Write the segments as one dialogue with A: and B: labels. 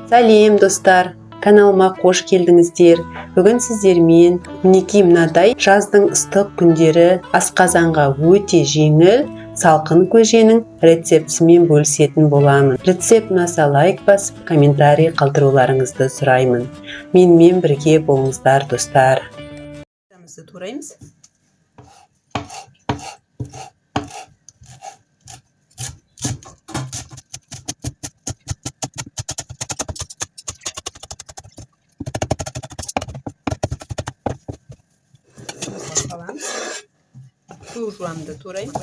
A: Сәлем достар, каналыма қош келдіңіздер. Бүгін сіздермен мінекей мынадай жаздың ыстық күндері асқазанға өте жеңіл салқын көженің рецептісімен бөлісетін боламын. Рецепт ұнаса лайк басып, комментарий қалдыруларыңызды сұраймын. Менімен бірге болыңыздар достар. Тураймыз. Саламыз. Су жуамды тураймыз.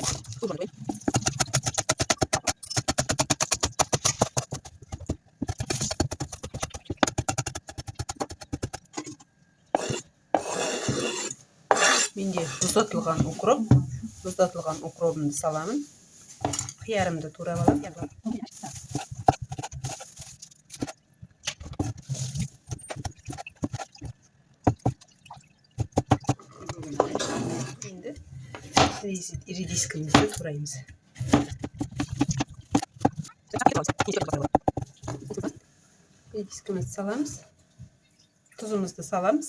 A: Менде тұздатылған укропымды саламын. Қиярымды турап аламын. Енді редискімізді тураймыз. Редискімізді саламыз. Тұзымызды саламыз.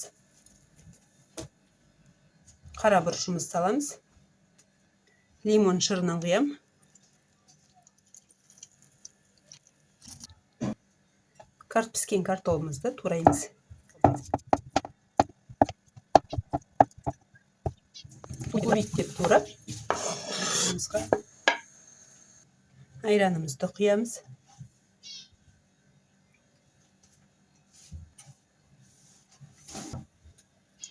A: Қара бұрышымызды саламыз. Лимон шырынын құям. Піскен картопымызды тураймыз. Кубиктеп турап, айранымызды құямыз.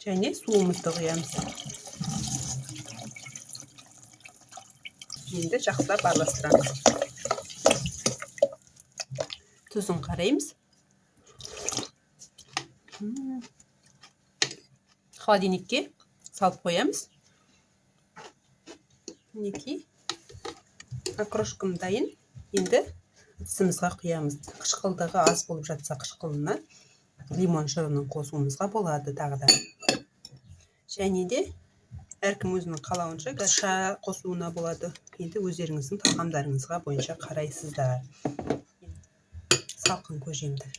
A: Және суымызды құямыз. Енді жақсылап араластырамыз. Тұзын қараймыз. Холодильникке салып қоямыз. Мінекей окрошкам дайын. Енді ыдысымызға құямыз. Қышқылдығы аз болып жатса қышқылына лимон шырынын қосуымызға болады тағы да. Және де әркім өзінің қалауынша шай қосуына болады. Енді өздеріңіздің тағамдарыңызға бойынша қарайсыздар. Салқын көжемді.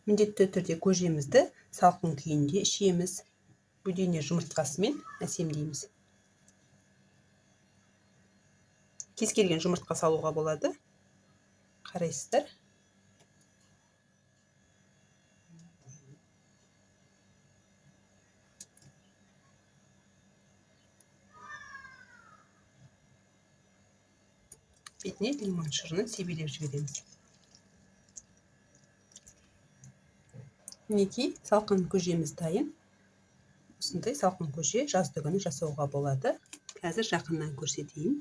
A: Міндетті түрде көжемізді салқын күйінде ішеміз. Бөдене жұмыртқасымен әсемдейміз. Кез келген жұмыртқа салуға болады. Қарайсыздар. Бетіне лимон шырынын себелеп жібереміз. Мінекей салқын көжеміз дайын. Осындай салқын көже жазды күні жасауға болады. Қазір жақыннан көрсетейін.